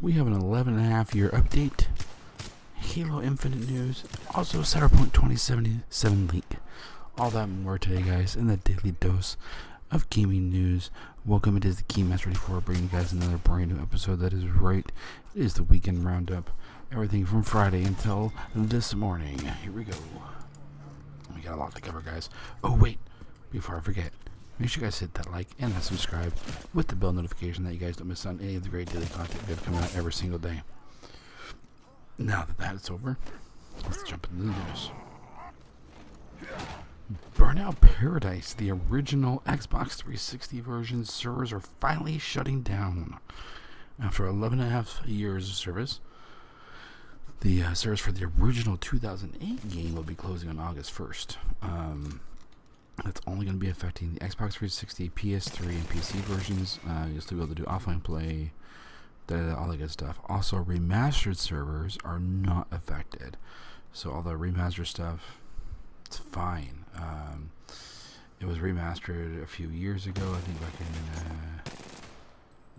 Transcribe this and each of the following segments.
We have an 11.5 year update, Halo Infinite news, also Cyberpunk 2077 leak. All that and more today, guys, in the daily dose of gaming news. Welcome, it is the Keymaster 84, bringing you guys another brand new episode. That is right, it is the weekend roundup. Everything from Friday until this morning. Here we go. We got a lot to cover, guys. Oh, wait, before I forget, make sure you guys hit that like and that subscribe with the bell notification that you guys don't miss on any of the great daily content we have coming out every single day. Now that that's over, let's jump into the news. Burnout Paradise, the original Xbox 360 version servers are finally shutting down. After 11.5 years of service, the servers for the original 2008 game will be closing on August 1st. That's only going to be affecting the Xbox 360, PS3, and PC versions. You'll still be able to do offline play, all that good stuff. Also, remastered servers are not affected. So all the remastered stuff, it's fine. It was remastered a few years ago, I think back in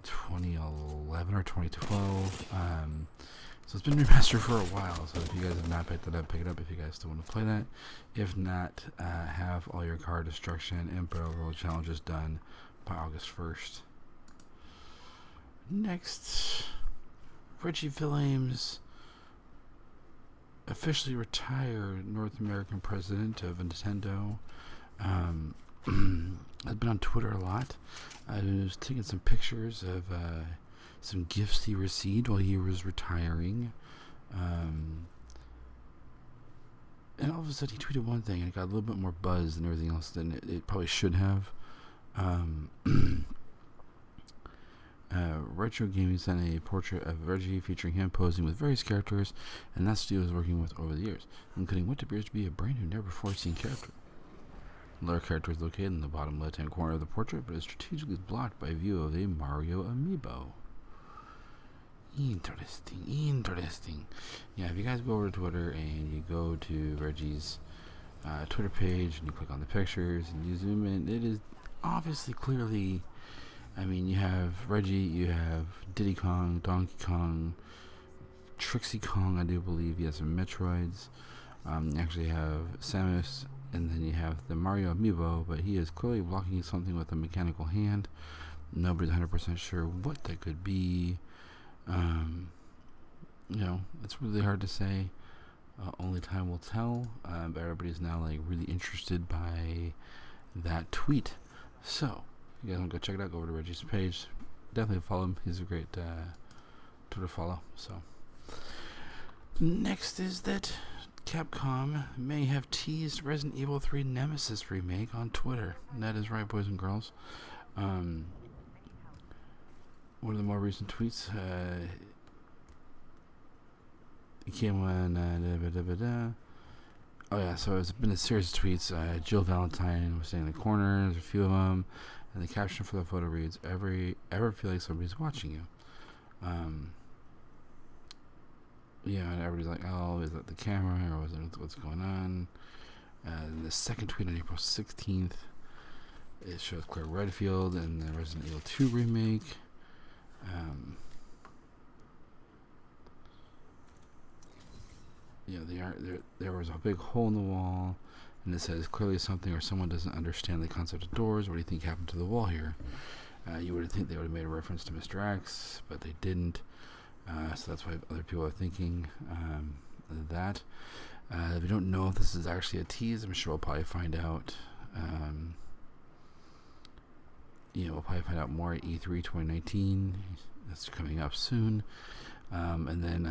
2011 or 2012. So it's been remastered for a while, so if you guys have not picked it up, pick it up if you guys still want to play that. If not, have all your car destruction and barrel roll challenges done by August 1st. Next, Reggie Fils-Aimé, officially retired North American president of Nintendo, has been on Twitter a lot. I was taking some pictures of some gifts he received while he was retiring. And all of a sudden he tweeted one thing and it got a little bit more buzz than everything else than it probably should have. Retro Gaming sent a portrait of Reggie featuring him posing with various characters, and that's what he was working with over the years, including what appears to be a brand new, never before seen character. The lower character is located in the bottom left-hand corner of the portrait, but is strategically blocked by a view of a Mario amiibo. Interesting. Yeah, if you guys go over to Twitter and you go to Reggie's Twitter page and you click on the pictures and you zoom in, it is obviously clearly, I mean, you have Reggie, you have Diddy Kong, Donkey Kong, Trixie Kong, I do believe. You have some Metroids. You actually have Samus, and then you have the Mario amiibo, but he is clearly blocking something with a mechanical hand. Nobody's 100% sure what that could be. It's really hard to say. Only time will tell. But everybody's now like really interested by that tweet. So, if you guys want to go check it out, go over to Reggie's page. Definitely follow him. He's a great Twitter follow. So, next is that Capcom may have teased Resident Evil 3 Nemesis remake on Twitter. And that is right, boys and girls. One of the more recent tweets came on. Oh yeah, so it's been a series of tweets. Jill Valentine was standing in the corner. There's a few of them, and the caption for the photo reads, "Ever feel like somebody's watching you?" And everybody's like, "Oh, is that the camera, or what's going on?" And the second tweet on April 16th, it shows Claire Redfield in the Resident Evil 2 remake. There was a big hole in the wall, and it says clearly something or someone doesn't understand the concept of doors. What do you think happened to the wall here? You would think they would have made a reference to Mr. X, but they didn't. So that's why other people are thinking that. If you don't know if this is actually a tease, I'm sure we'll probably find out. We'll probably find out more at E3 2019. That's coming up soon. And then,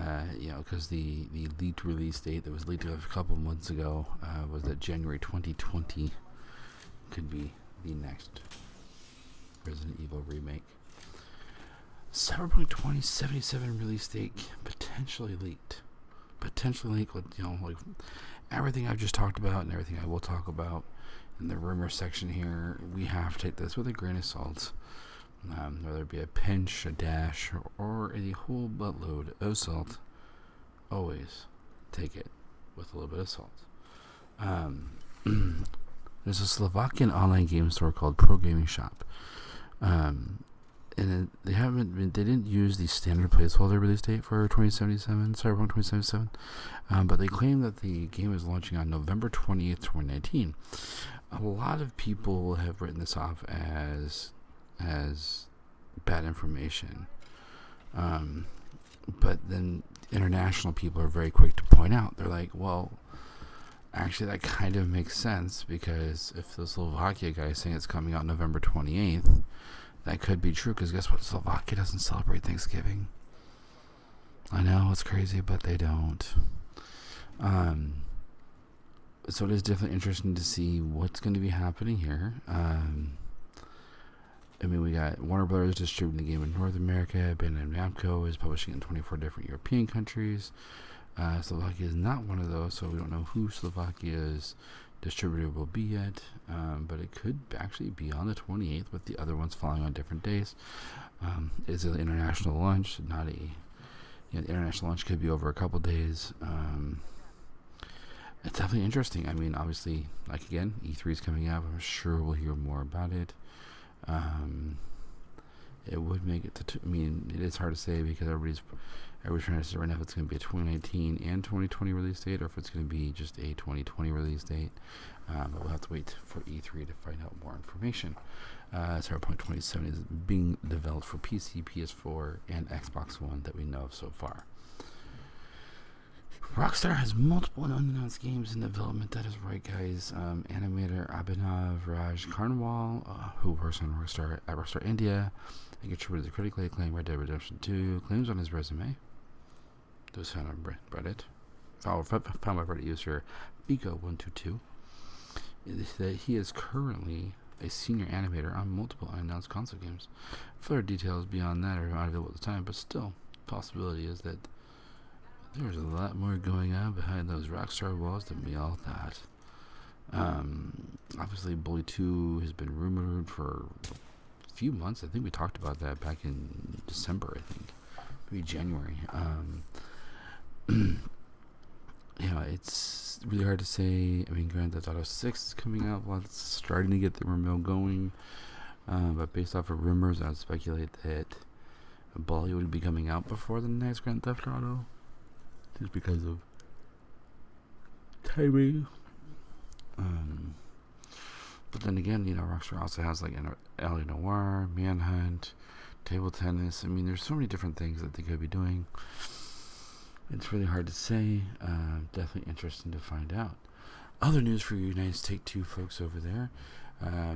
because the leaked release date that was leaked a couple months ago was that January 2020 could be the next Resident Evil remake. Cyberpunk 2077 release date potentially leaked. With everything I've just talked about and everything I will talk about in the rumor section here, we have to take this with a grain of salt. Whether it be a pinch, a dash, or a whole buttload of salt, always take it with a little bit of salt. There's a Slovakian online game store called Pro Gaming Shop. and they didn't use the standard placeholder release date for 2077, Cyberpunk 2077, but they claim that the game is launching on November 20th, 2019. A lot of people have written this off as bad information, but then international people are very quick to point out. They're like, well, actually that kind of makes sense, because if the Slovakia guy is saying it's coming out November 28th, that could be true, because guess what? Slovakia doesn't celebrate Thanksgiving. I know, it's crazy, but they don't. So it is definitely interesting to see what's going to be happening here. We got Warner Brothers distributing the game in North America. Bandai Namco is publishing it in 24 different European countries. Slovakia is not one of those, so we don't know who Slovakia's distributor will be yet. But it could actually be on the 28th, with the other ones falling on different days. It's an international launch, not a... the international launch could be over a couple days. It's definitely interesting. Obviously, again, E3 is coming up. I'm sure we'll hear more about it. It would make it to... it is hard to say, because everybody's trying to say right now if it's going to be a 2019 and 2020 release date, or if it's going to be just a 2020 release date. But we'll have to wait for E3 to find out more information. Cyberpunk 2070 is being developed for PC, PS4, and Xbox One that we know of so far. Rockstar has multiple unannounced games in development. That is right, guys. Animator Abhinav Raj Karnwal, who works on Rockstar at Rockstar India, and contributed to the critically acclaimed Red Dead Redemption 2, claims on his resume. Those found on Reddit. Found by Reddit user Biko122 that he is currently a senior animator on multiple unannounced console games. Further details beyond that are not available at the time, but still, the possibility is that there's a lot more going on behind those Rockstar walls than we all thought. Obviously, Bully 2 has been rumored for a few months. I think we talked about that back in December, I think. Maybe January. It's really hard to say. Grand Theft Auto 6 is coming out. Well, it's starting to get the mill going. But based off of rumors, I would speculate that Bully would be coming out before the next Grand Theft Auto, just because of timing. But then again, Rockstar also has like LA Noire, Manhunt, Table Tennis. There's so many different things that they could be doing. It's really hard to say. Definitely interesting to find out. Other news for you nice Take-Two folks over there.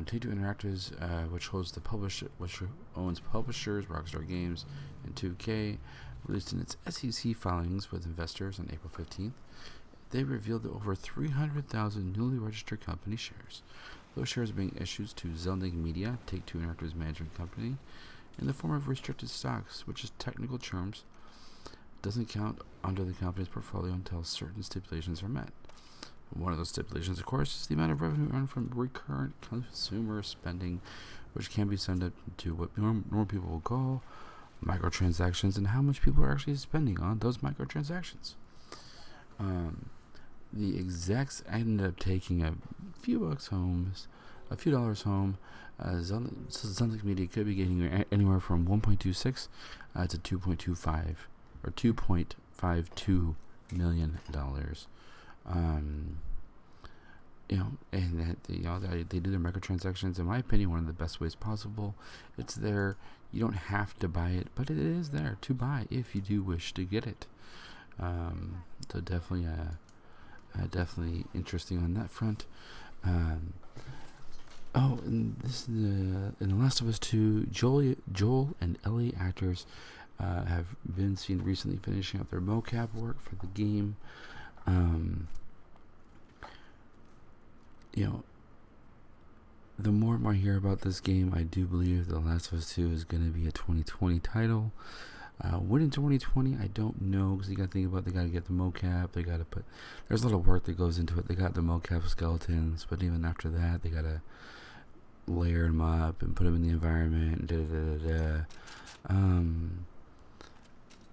Take-Two Interactive, which owns publishers Rockstar Games and 2K, released in its SEC filings with investors on April 15th. They revealed that over 300,000 newly registered company shares. Those shares are being issued to Zelnick Media, Take-Two Interactive's management company, in the form of restricted stocks, which is technical terms, doesn't count under the company's portfolio until certain stipulations are met. One of those stipulations, of course, is the amount of revenue earned from recurrent consumer spending, which can be summed up to what normal people will call microtransactions, and how much people are actually spending on those microtransactions. The execs ended up taking a few dollars home. Zelnick Media could be getting anywhere from 1.26 to 2.25 or 2.52 million dollars. And that they do their microtransactions. In my opinion, one of the best ways possible. It's there. You don't have to buy it, but it is there to buy if you do wish to get it. So definitely interesting on that front. And this in The Last of Us 2, Joel and Ellie actors have been seen recently finishing up their mocap work for the game. The more and more I hear about this game, I do believe The Last of Us 2 is going to be a 2020 title. When in 2020, I don't know, because you got to think about, they got to get the mocap, they got to there's a lot of work that goes into it. They got the mocap skeletons, but even after that, they got to layer them up and put them in the environment.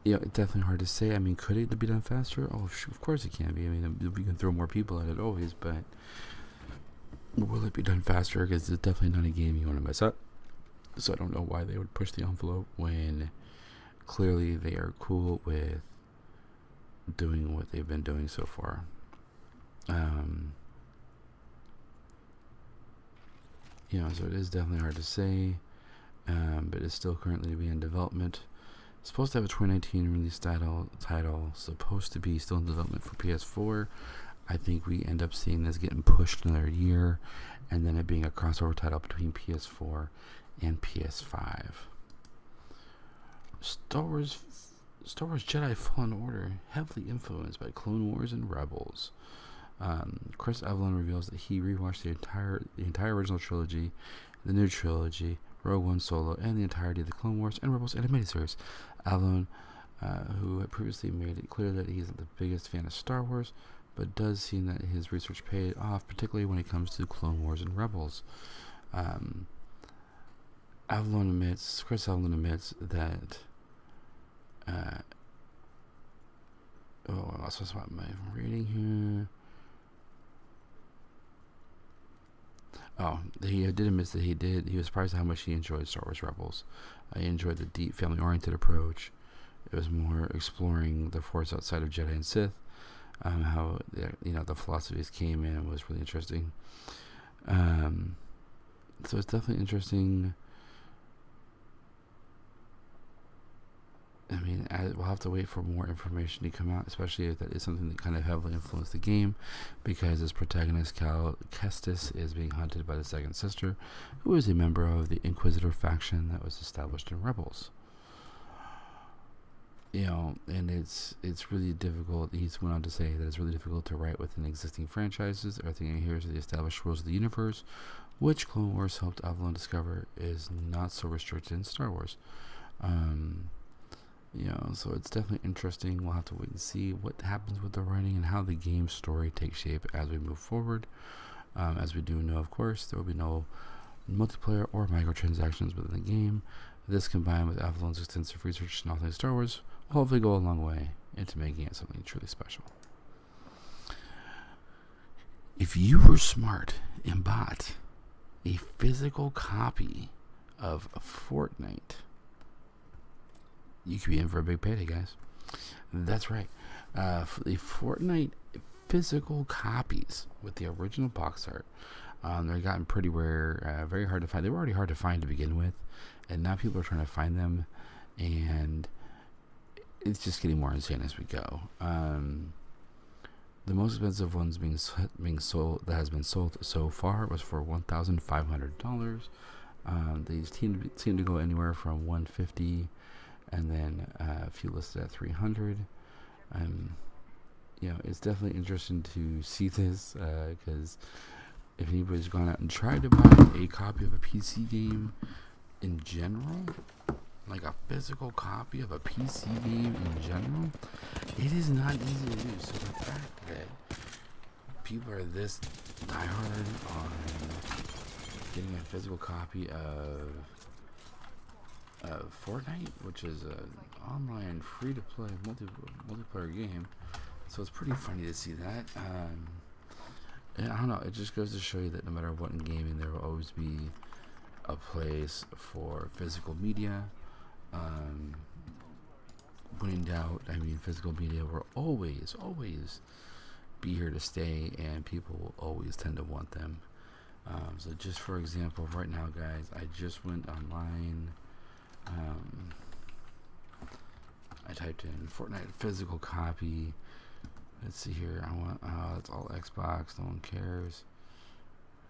It's definitely hard to say. Could it be done faster? Oh, of course it can be. We can throw more people at it always, but will it be done faster? Because it's definitely not a game you want to mess up. So I don't know why they would push the envelope when clearly they are cool with doing what they've been doing so far. So it is definitely hard to say, but it's still currently being in development. It's supposed to have a 2019 release title, supposed to be still in development for PS4. I think we end up seeing this getting pushed another year, and then it being a crossover title between PS4 and PS5. Star Wars Jedi Fallen Order, heavily influenced by Clone Wars and Rebels. Chris Avellone reveals that he rewatched the entire original trilogy, the new trilogy, Rogue One Solo, and the entirety of the Clone Wars and Rebels animated series. Avellone, who had previously made it clear that he isn't the biggest fan of Star Wars, but does seem that his research paid off, particularly when it comes to Clone Wars and Rebels. Chris Avellone admits that. I lost my reading here. He did admit that he was surprised how much he enjoyed Star Wars Rebels. He enjoyed the deep family-oriented approach. It was more exploring the Force outside of Jedi and Sith. How the philosophies came in was really interesting. So it's definitely interesting. I mean, we'll have to wait for more information to come out, especially if that is something that kind of heavily influenced the game, because his protagonist, Cal Kestis, is being hunted by the second sister, who is a member of the Inquisitor faction that was established in Rebels. And it's really difficult. He went on to say that it's really difficult to write within existing franchises. Everything adheres to the established rules of the universe, which Clone Wars helped Avellone discover is not so restricted in Star Wars. So it's definitely interesting. We'll have to wait and see what happens with the writing and how the game's story takes shape as we move forward. As we do know, of course, there will be no multiplayer or microtransactions within the game. This, combined with Avallone's extensive research in all things Star Wars, will hopefully go a long way into making it something truly special. If you were smart and bought a physical copy of Fortnite, you could be in for a big payday, guys. That's right. The Fortnite physical copies with the original box art, they've gotten pretty rare, very hard to find. They were already hard to find to begin with, and now people are trying to find them, and it's just getting more insane as we go. The most expensive ones being sold that has been sold so far was for $1,500. These seem to go anywhere from $150. And then a few listed at $300. It's definitely interesting to see this, because if anybody's gone out and tried to buy a copy of a PC game in general, like a physical copy of a PC game in general, it is not easy to do. So the fact that people are this diehard on getting a physical copy of Fortnite, which is an online free-to-play multiplayer game, so it's pretty funny to see that. And I don't know, it just goes to show you that no matter what in gaming, there will always be a place for physical media. When in doubt, physical media will always be here to stay, and people will always tend to want them. So just for example, right now, guys, I just went online. I typed in Fortnite physical copy. Let's see here. It's all Xbox. No one cares.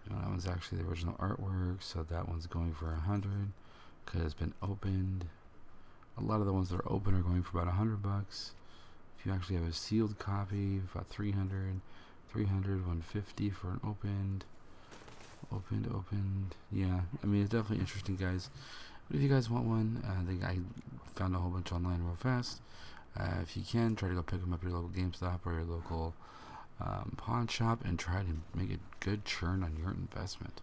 That one's actually the original artwork, so that one's going for $100 because it's been opened. A lot of the ones that are open are going for about $100. If you actually have a sealed copy, about $300, $150 for an opened. Yeah, it's definitely interesting, guys. But if you guys want one, I found a whole bunch online real fast. If you can, try to go pick them up at your local GameStop or your local pawn shop and try to make a good churn on your investment.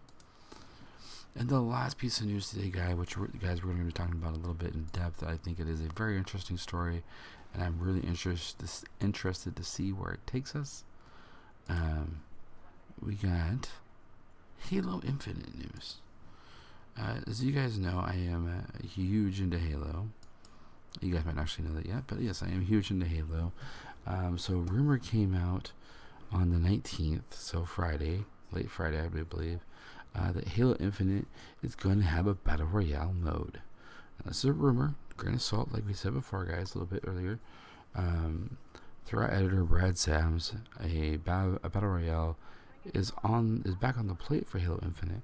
And the last piece of news today, which we're going to be talking about a little bit in depth, I think it is a very interesting story, and I'm really interested to see where it takes us. We got Halo Infinite news. As you guys know, I am huge into Halo. You guys might not actually know that yet, but yes, I am huge into Halo. So rumor came out on the 19th, so Friday, late Friday, I believe, that Halo Infinite is going to have a Battle Royale mode. Now, this is a rumor, grain of salt, like we said before, guys, a little bit earlier. Through our editor, Brad Sams, a Battle Royale is back on the plate for Halo Infinite.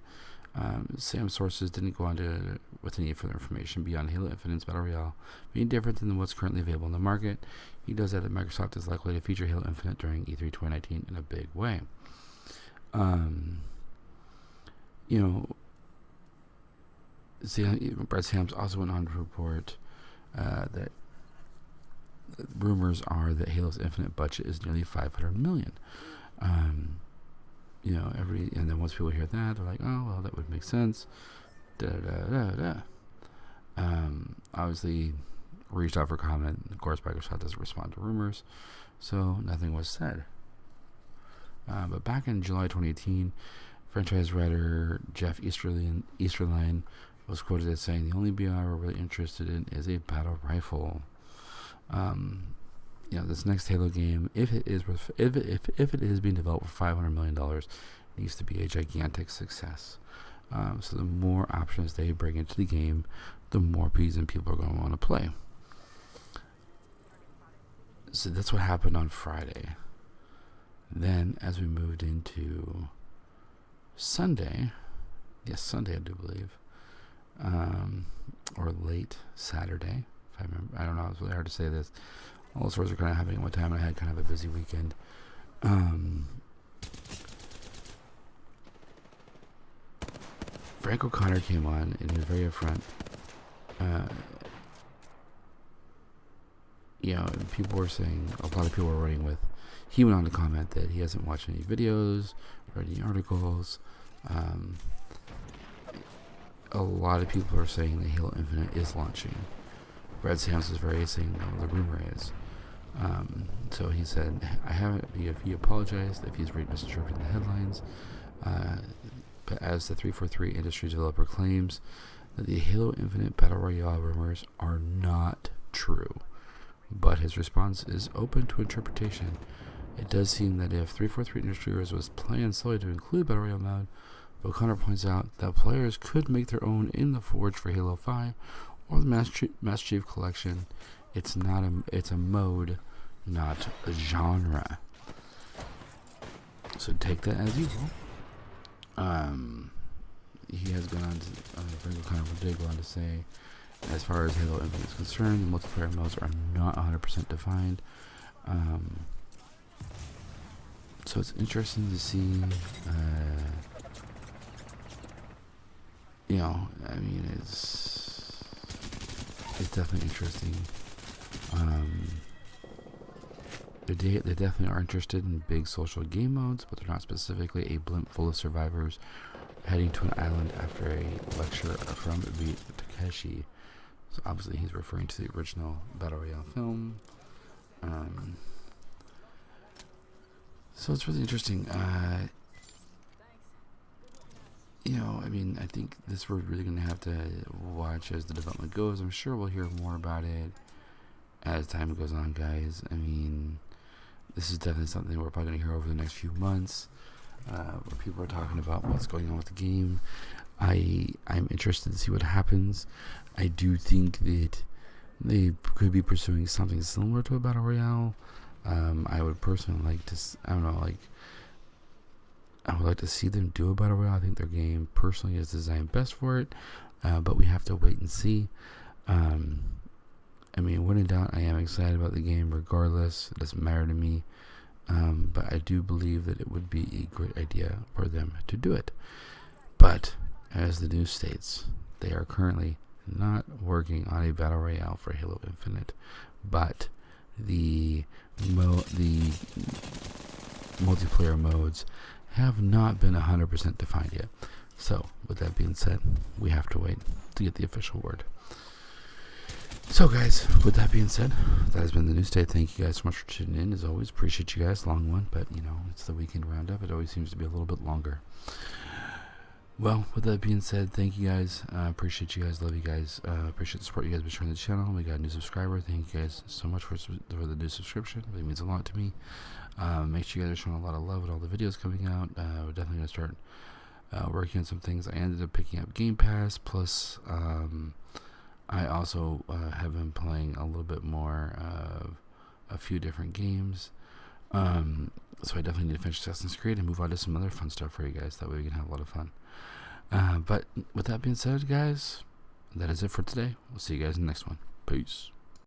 Sam's sources didn't go on with any further information beyond Halo Infinite's Battle Royale being different than what's currently available in the market. He does add that Microsoft is likely to feature Halo Infinite during E3 2019 in a big way. Brad Sams also went on to report that rumors are that Halo's Infinite budget is nearly $500 million. And then once people hear that, they're like, oh, well, that would make sense. Obviously, reached out for comment. Of course, Microsoft doesn't respond to rumors, so nothing was said. But back in July 2018, franchise writer Jeff Easterline was quoted as saying, the only BR we're really interested in is a battle rifle. This next Halo game, if it is being developed for $500 million, needs to be a gigantic success. So the more options they bring into the game, the more reason people are going to want to play. So that's what happened on Friday. Then, as we moved into Sunday, Sunday I do believe, or late Saturday, if I remember. I don't know. It's really hard to say this. All the stores are kind of happening at one time, and I had kind of a busy weekend. Frank O'Connor came on, and he was very upfront. And people were saying, a lot of people were writing with, he went on to comment that he hasn't watched any videos, read any articles. A lot of people are saying that Halo Infinite is launching. Brad Sams is very saying, no, the rumor is. So he said, I haven't, he apologized if he's misinterpreting the headlines. But as the 343 industry developer claims that the Halo Infinite Battle Royale rumors are not true. But his response is open to interpretation. It does seem that if 343 Industries was planned solely to include Battle Royale mode, O'Connor points out that players could make their own in the Forge for Halo 5 or the Master Chief Collection. It's a mode, not a genre. So take that as you will. He has gone on to, Frank O'Connor did go on to say, as far as Halo Infinite is concerned, the multiplayer modes are not 100% defined. So it's interesting to see, it's definitely interesting. They definitely are interested in big social game modes, but they're not specifically a blimp full of survivors heading to an island after a lecture from Takeshi. So obviously he's referring to the original Battle Royale film. So it's really interesting. I think this we're really going to have to watch as the development goes. I'm sure we'll hear more about it as time goes on, guys. This is definitely something we're probably going to hear over the next few months, where people are talking about what's going on with the game. I'm interested to see what happens. I do think that they could be pursuing something similar to a Battle Royale. I would personally like to, I would like to see them do a Battle Royale. I think their game personally is designed best for it, but we have to wait and see. When in doubt, I am excited about the game regardless. It doesn't matter to me. But I do believe that it would be a great idea for them to do it. But, as the news states, they are currently not working on a Battle Royale for Halo Infinite. But the multiplayer modes have not been 100% defined yet. So, with that being said, we have to wait to get the official word. So guys, with that being said, that has been the news day. Thank you guys so much for tuning in. As always, appreciate you guys. Long one, but it's the weekend roundup. It always seems to be a little bit longer. Well, with that being said, thank you guys. Appreciate you guys. Love you guys. Appreciate the support you guys been showing the channel. We got a new subscriber. Thank you guys so much for the new subscription. It means a lot to me. Make sure you guys are showing a lot of love with all the videos coming out. We're definitely going to start working on some things. I ended up picking up Game Pass. Plus, I also have been playing a little bit more of a few different games. So I definitely need to finish Assassin's Creed and move on to some other fun stuff for you guys. That way we can have a lot of fun. But with that being said, guys, that is it for today. We'll see you guys in the next one. Peace.